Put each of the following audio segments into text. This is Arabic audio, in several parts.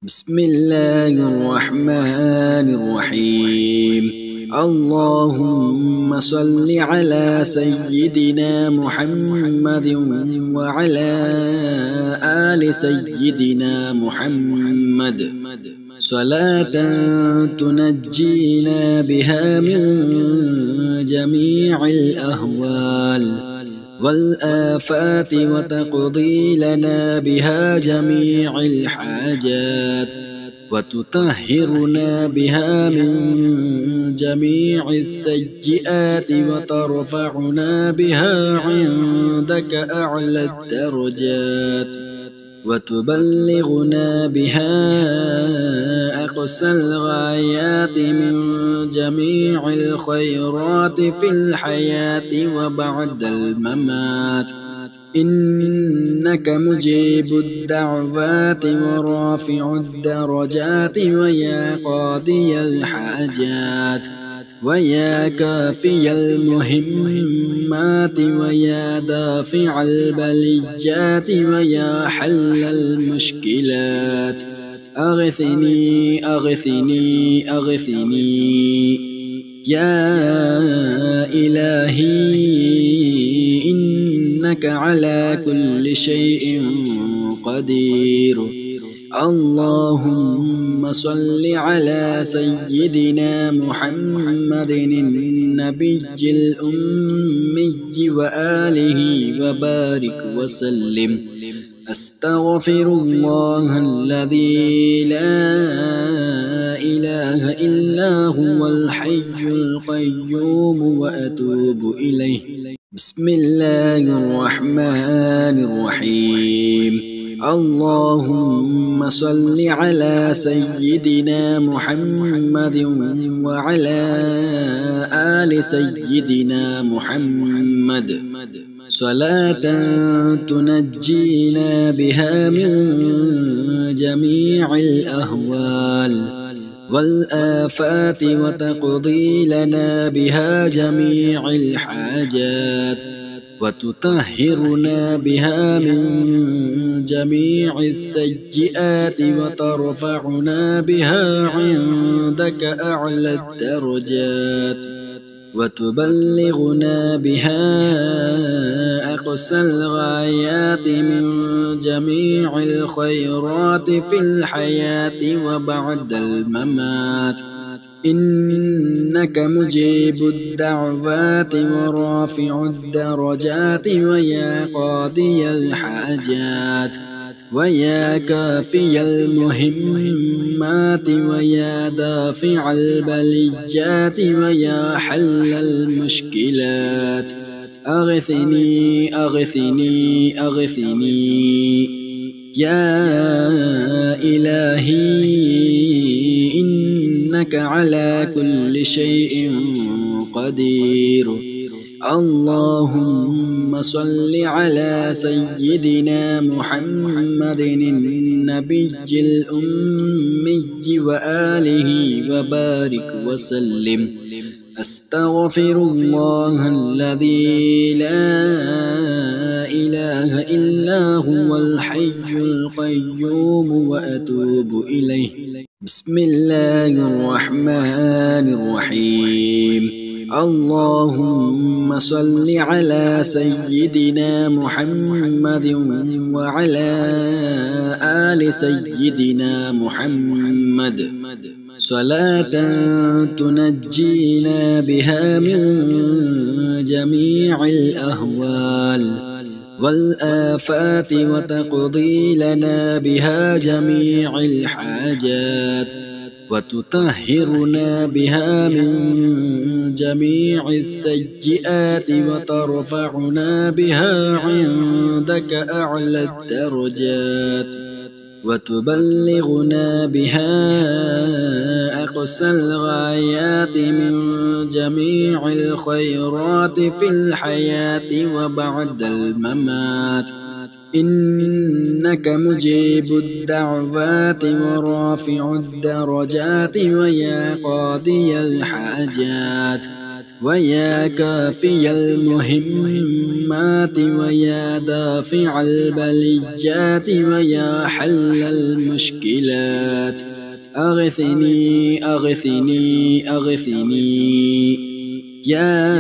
بسم الله الرحمن الرحيم. اللهم صل على سيدنا محمد وعلى آل سيدنا محمد صلاة تنجينا بها من جميع الأهوال والآفات وتقضي لنا بها جميع الحاجات وتطهرنا بها من جميع السيئات وترفعنا بها عندك أعلى الدرجات وتبلغنا بها أقصى الغايات من جميع الخيرات في الحياة وبعد الممات، إنك مجيب الدعوات ورافع الدرجات ويا قاضي الحاجات ويا كافي المهمات ويا دافع البليات ويا حل المشكلات. أغثني أغثني أغثني يا إلهي، إنك على كل شيء قدير. اللهم صل على سيدنا محمد النبي الأمي وآله وبارك وسلم. أستغفر الله الذي لا إله إلا هو الحي القيوم وأتوب إليه. بسم الله الرحمن الرحيم. اللهم صل على سيدنا محمد وعلى آل سيدنا محمد صلاة تنجينا بها من جميع الأهوال والآفات وتقضي لنا بها جميع الحاجات وتطهرنا بها من جميع السيئات وترفعنا بها عندك أعلى الدرجات وتبلغنا بها أقصى الغايات من جميع الخيرات في الحياة وبعد الممات، إنك مجيب الدعوات ورافع الدرجات ويا قاضي الحاجات ويا كافي المهمات ويا دافع البليات ويا حل المشكلات. أغثني أغثني أغثني يا إلهي، إنك على كل شيء قدير. اللهم صل على سيدنا محمد النبي الأمي وآله وبارك وسلم. أستغفر الله الذي لا إله إلا هو الحي القيوم وأتوب إليه. بسم الله الرحمن الرحيم. اللهم صل على سيدنا محمد وعلى آل سيدنا محمد صلاة تنجينا بها من جميع الأهوال والآفات وتقضي لنا بها جميع الحاجات وتطهرنا بها من جميع السيئات وترفعنا بها عندك أعلى الدرجات وتبلغنا بها أقصى الغايات من جميع الخيرات في الحياة وبعد الممات، إنك مجيب الدعوات ورافع الدرجات ويا قاضي الحاجات ويا كافي المهمات ويا دافع البليات ويا حل المشكلات أغثني أغثني أغثني يا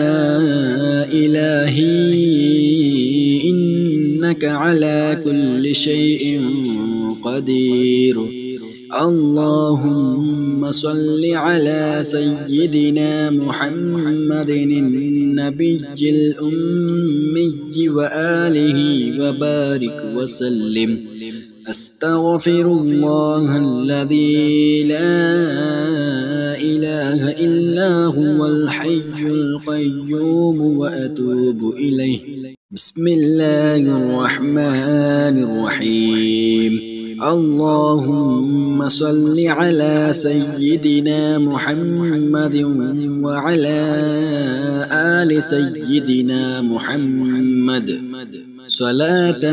إلهي إنك على كل شيء قدير. اللهم صل على سيدنا محمد النبي الأمي وآله وبارك وسلم. أستغفر الله الذي لا إله إلا هو الحي القيوم وأتوب إليه. بسم الله الرحمن الرحيم. اللهم صل على سيدنا محمد وعلى آل سيدنا محمد صلاة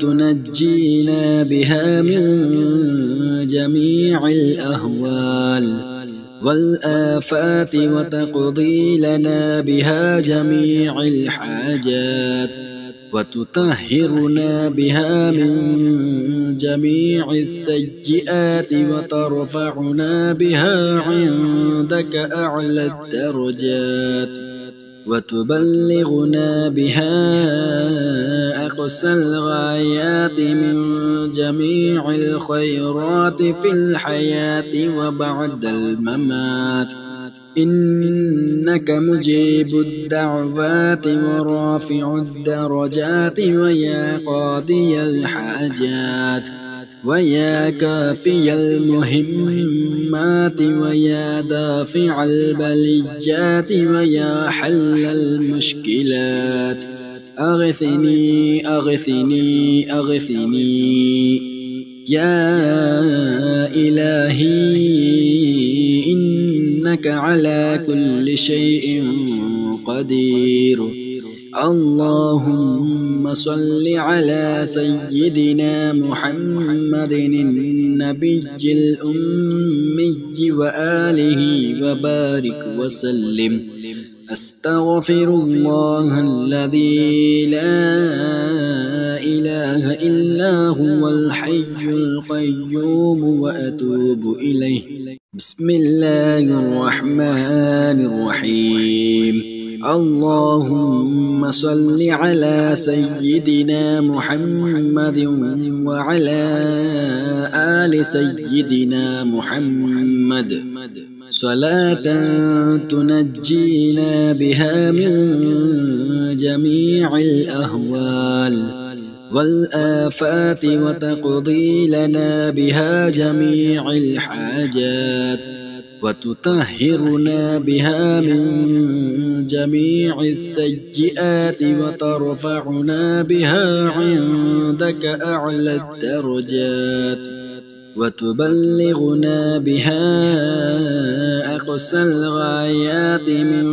تنجينا بها من جميع الأهوال والآفات وتقضي لنا بها جميع الحاجات وتطهرنا بها من جميع السيئات وترفعنا بها عندك أعلى الدرجات وتبلغنا بها أقصى الغايات من جميع الخيرات في الحياة وبعد الممات. إنك مجيب الدعوات ورافع الدرجات ويا قاضي الحاجات ويا كافي المهمات ويا دافع البليات ويا حل المشكلات أغثني أغثني أغثني يا إلهي إنك على كل شيء قدير. اللهم صل على سيدنا محمد النبي الأمي وآله وبارك وسلم. أستغفر الله الذي لا إله إلا هو الحي القيوم وأتوب إليه. بسم الله الرحمن الرحيم. اللهم صل على سيدنا محمد وعلى آل سيدنا محمد صلاة تنجينا بها من جميع الأهوال والآفات وتقضي لنا بها جميع الحاجات وتطهرنا بها من جميع السيئات وترفعنا بها عندك أعلى الدرجات وتبلغنا بها أقصى الغايات من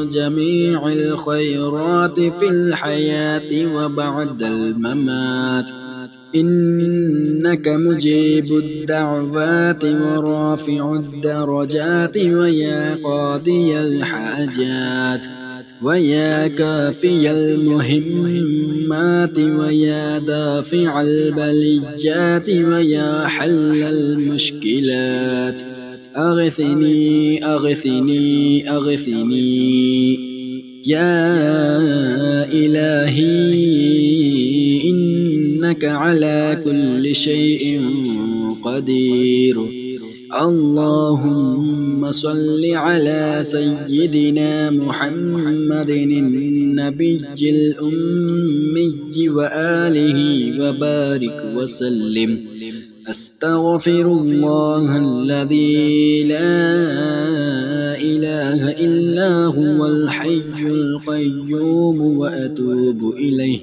جميع الخيرات في الحياة وبعد الممات. إنك مجيب الدعوات ورافع الدرجات ويا قاضي الحاجات ويا كافي المهمات ويا دافع البليات ويا حل المشكلات أغثني أغثني أغثني يا إلهي إنك على كل شيء قدير. اللهم صل على سيدنا محمد النبي الأمي وآله وبارك وسلم. أستغفر الله الذي لا إله إلا هو الحي القيوم وأتوب إليه.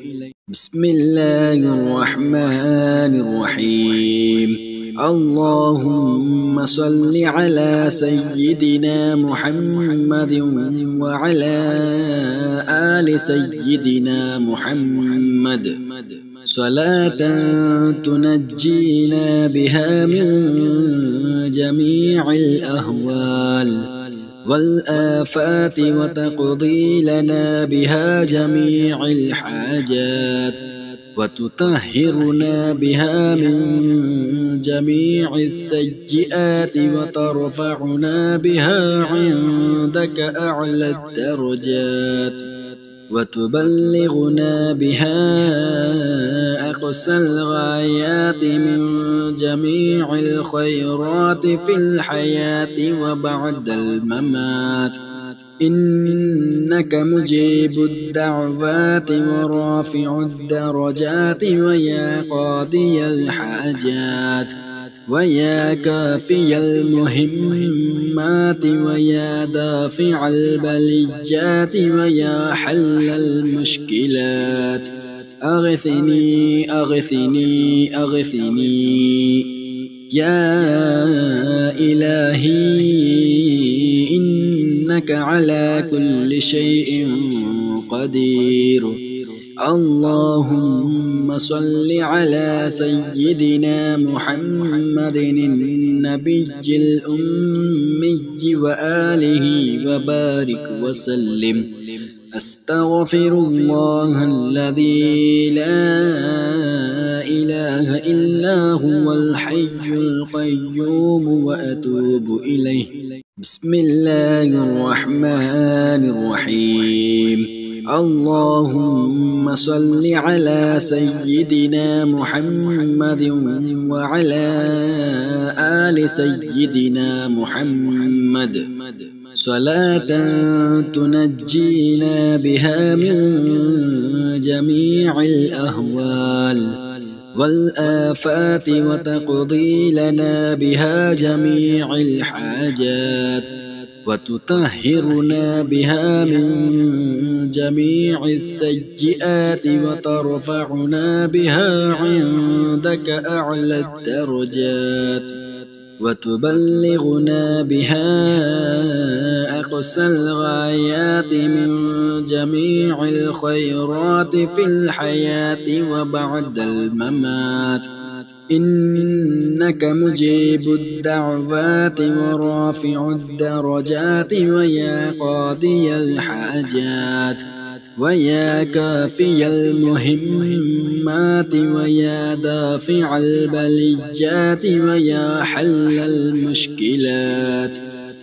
بسم الله الرحمن الرحيم. اللهم صل على سيدنا محمد وعلى آل سيدنا محمد صلاة تنجينا بها من جميع الأهوال والآفات وتقضي لنا بها جميع الحاجات وتطهرنا بها من جميع السيئات وترفعنا بها عندك أعلى الدرجات وتبلغنا بها أقصى الغايات من جميع الخيرات في الحياة وبعد الممات إنك مجيب الدعوات ورافع الدرجات ويا قاضي الحاجات ويا كافي المهمات ويا دافع البليات ويا حل المشكلات أغثني أغثني أغثني يا إلهي إنك على كل شيء قدير اللهم صل على سيدنا محمد النبي الأمي وآله وبارك وسلم أستغفر الله الذي لا إله إلا هو الحي القيوم وأتوب إليه بسم الله الرحمن الرحيم اللهم صل على سيدنا محمد وعلى آل سيدنا محمد صلاة تنجينا بها من جميع الأهوال والآفات وتقضي لنا بها جميع الحاجات وتطهرنا بها من جميع السيئات وترفعنا بها عندك أعلى الدرجات وتبلغنا بها أقصى الغايات من جميع الخيرات في الحياة وبعد الممات إنك مجيب الدعوات ورافع الدرجات ويا قاضي الحاجات ويا كافي المهمات ويا دافع البليات ويا حل المشكلات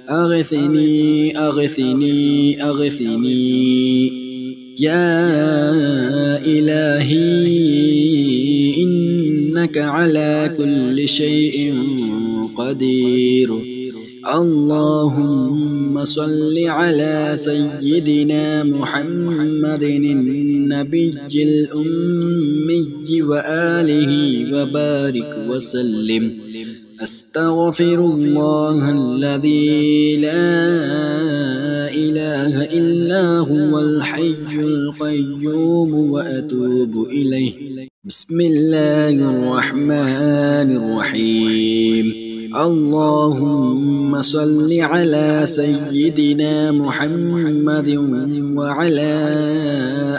أغثني أغثني أغثني يا إلهي إنك على كل شيء قدير اللهم صل على سيدنا محمد النبي الأمي وآله وبارك وسلم أستغفر الله الذي لا إله إلا هو الحي القيوم وأتوب إليه بسم الله الرحمن الرحيم اللهم صل على سيدنا محمد وعلى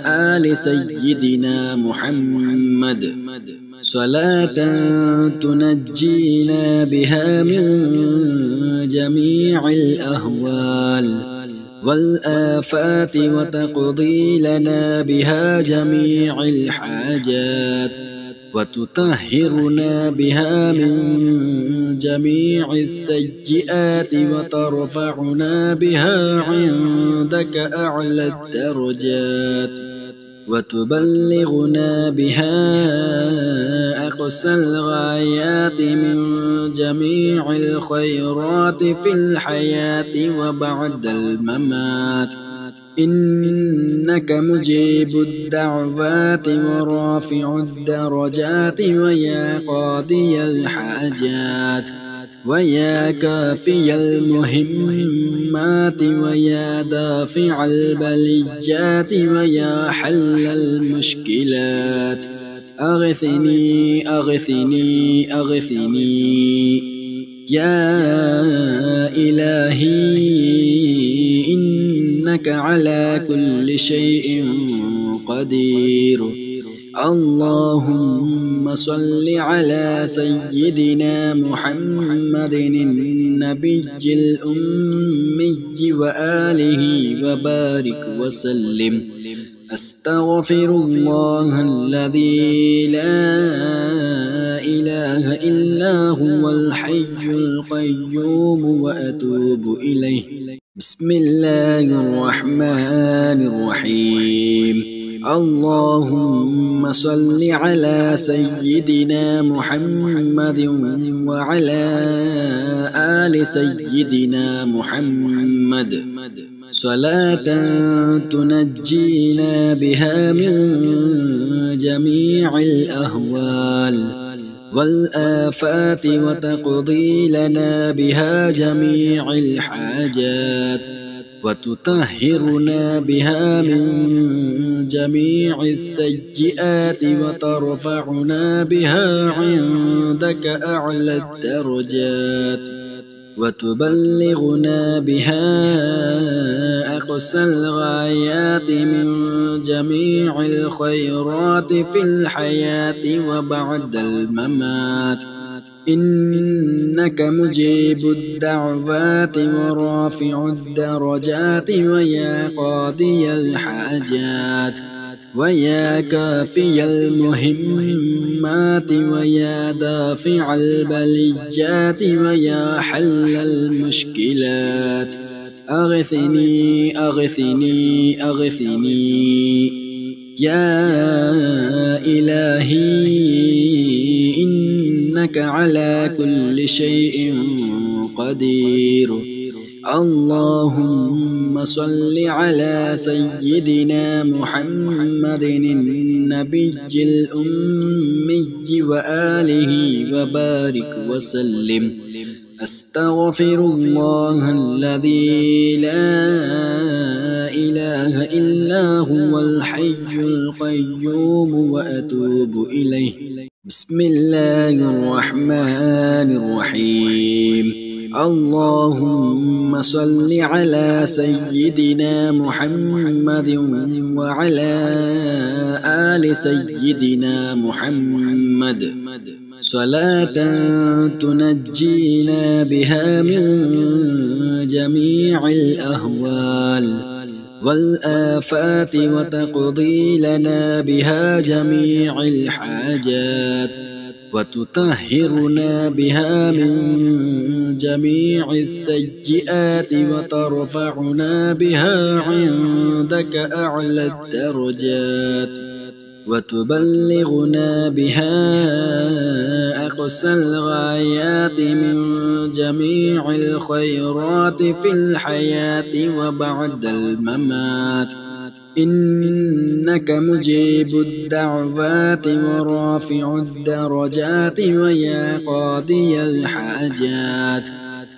آل سيدنا محمد صلاة تنجينا بها من جميع الأهوال والآفات وتقضي لنا بها جميع الحاجات وتطهرنا بها من جميع السيئات وترفعنا بها عندك أعلى الدرجات وتبلغنا بها أقصى الغايات من جميع الخيرات في الحياة وبعد الممات إنك مجيب الدعوات ورافع الدرجات ويا قاضي الحاجات ويا كافي المهمات ويا دافع البليات ويا حل المشكلات أغثني أغثني أغثني يا إلهي إنك على كل شيء قدير اللهم صل على سيدنا محمد النبي الأمي وآله وبارك وسلم. أستغفر الله الذي لا إله إلا هو الحي القيوم وأتوب إليه. بسم الله الرحمن الرحيم. اللهم صل على سيدنا محمد وعلى آل سيدنا محمد صلاة تنجينا بها من جميع الأهوال والآفات وتقضي لنا بها جميع الحاجات وتطهرنا بها من جميع السيئات وترفعنا بها عندك أعلى الدرجات وتبلغنا بها أقصى الغايات من جميع الخيرات في الحياة وبعد الممات. إنك مجيب الدعوات ورافع الدرجات ويا قاضي الحاجات ويا كافي المهمات ويا دافع البليات ويا حل المشكلات. أغثني أغثني أغثني يا إلهي إنك على كل شيء قدير. اللهم صل على سيدنا محمد النبي الأمي وآله وبارك وسلم. أستغفر الله الذي لا إله إلا هو الحي القيوم وأتوب إليه. بسم الله الرحمن الرحيم. اللهم صل على سيدنا محمد وعلى آل سيدنا محمد صلاة تنجينا بها من جميع الأهوال والآفات وتقضي لنا بها جميع الحاجات وتطهرنا بها من جميع السيئات وترفعنا بها عندك أعلى الدرجات وتبلغنا بها أقصى الغايات من جميع الخيرات في الحياة وبعد الممات. إنك مجيب الدعوات ورافع الدرجات ويا قاضي الحاجات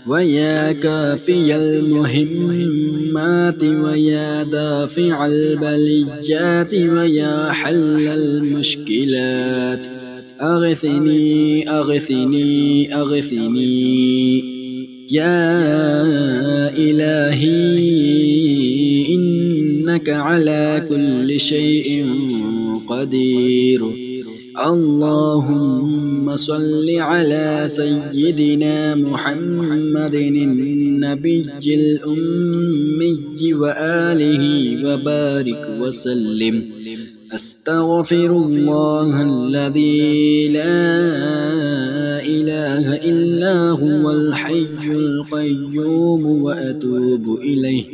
ويا كافي المهمات ويا دافع البليات ويا حل المشكلات. أغثني أغثني أغثني يا إلهي إنك على كل شيء قدير. اللهم صل على سيدنا محمد النبي الأمي وآله وبارك وسلم. أستغفر الله الذي لا إله إلا هو الحي القيوم وأتوب إليه.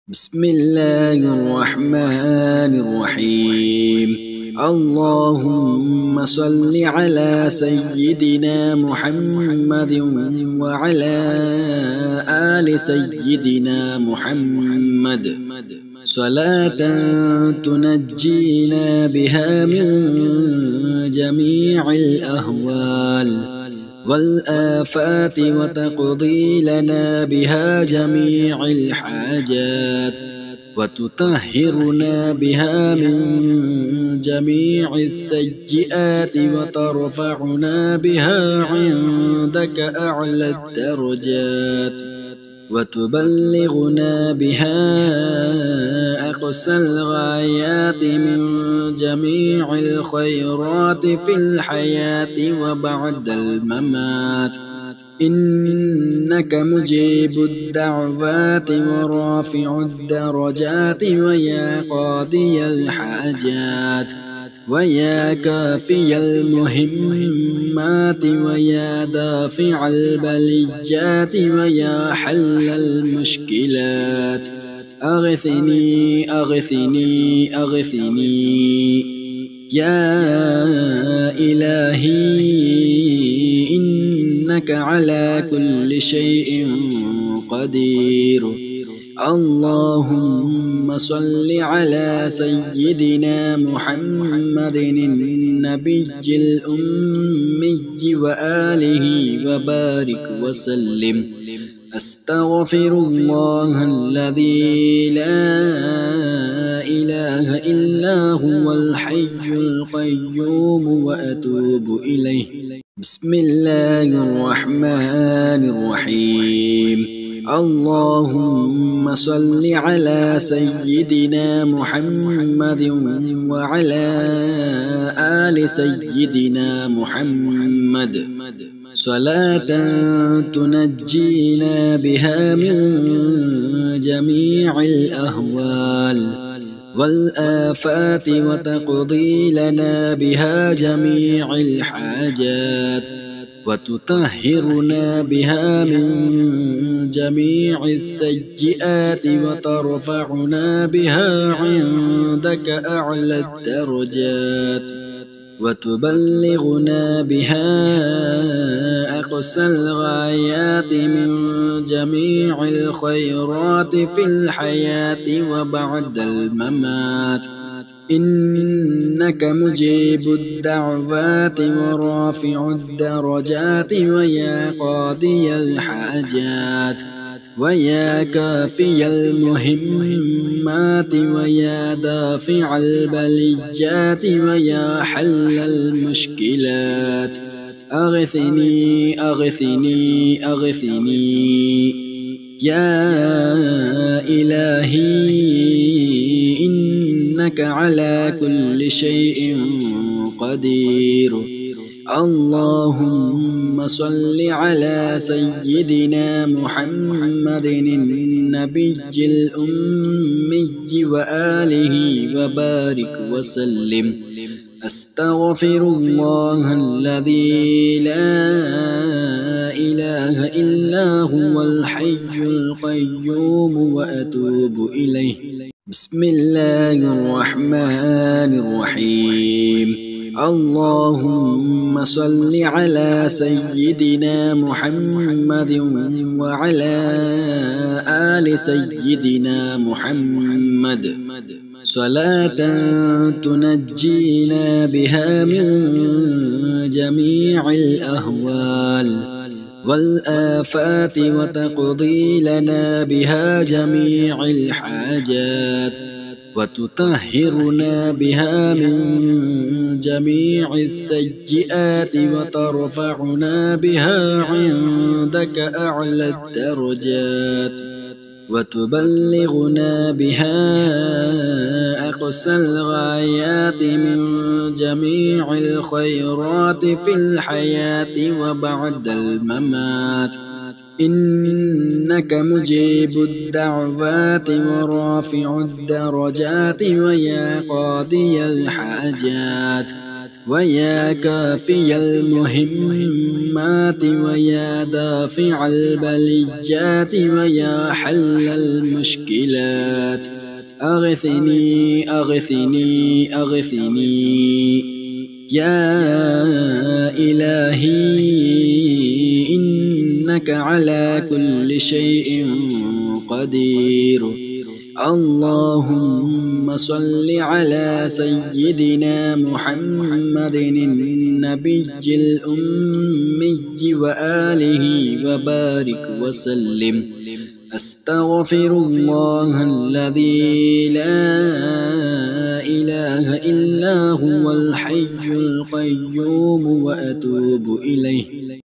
بسم الله الرحمن الرحيم. اللهم صل على سيدنا محمد وعلى آل سيدنا محمد صلاة تنجينا بها من جميع الأهوال والآفات وتقضي لنا بها جميع الحاجات وتطهرنا بها من جميع السيئات وترفعنا بها عندك أعلى الدرجات وتبلغنا بها أقصى الغايات من جميع الخيرات في الحياة وبعد الممات. إنك مجيب الدعوات ورافع الدرجات ويا قاضي الحاجات ويا كافي المهمات ويا دافع البليات ويا حل المشكلات. أغثني أغثني أغثني يا إلهي إنك على كل شيء قدير. اللهم صل على سيدنا محمد النبي الأمي وآله وبارك وسلم. أستغفر الله الذي لا إله إلا هو الحي القيوم وأتوب إليه. بسم الله الرحمن الرحيم. اللهم صل على سيدنا محمد وعلى آل سيدنا محمد صلاة تنجينا بها من جميع الأهوال والآفات وتقضي لنا بها جميع الحاجات وتطهرنا بها من جميع السيئات وترفعنا بها عندك أعلى الدرجات وتبلغنا بها أقصى الغايات من جميع الخيرات في الحياة وبعد الممات. إنك مجيب الدعوات ورافع الدرجات ويا قاضي الحاجات ويا كافي المهمات ويا دافع البليات ويا حل المشكلات. أغثني أغثني أغثني يا إلهي إنك على كل شيء قدير. اللهم صل على سيدنا محمد النبي الأمي وآله وبارك وسلم. أستغفر الله الذي لا إله إلا هو الحي القيوم وأتوب إليه. بسم الله الرحمن الرحيم. اللهم صل على سيدنا محمد وعلى آل سيدنا محمد صلاة تنجينا بها من جميع الأهوال والآفات وتقضي لنا بها جميع الحاجات وتطهرنا بها من جميع السيئات وترفعنا بها عندك أعلى الدرجات وتبلغنا بها أقصى الغايات من جميع الخيرات في الحياة وبعد الممات. إنك مجيب الدعوات ورافع الدرجات ويا قاضي الحاجات ويا كافي المهمات ويا دافع البليات ويا حل المشكلات. أغثني أغثني أغثني يا إلهي إنك على كل شيء قدير. اللهم صل على سيدنا محمد النبي الأمي وآله وبارك وسلم. أستغفر الله الذي لا إله إلا هو الحي القيوم وأتوب إليه.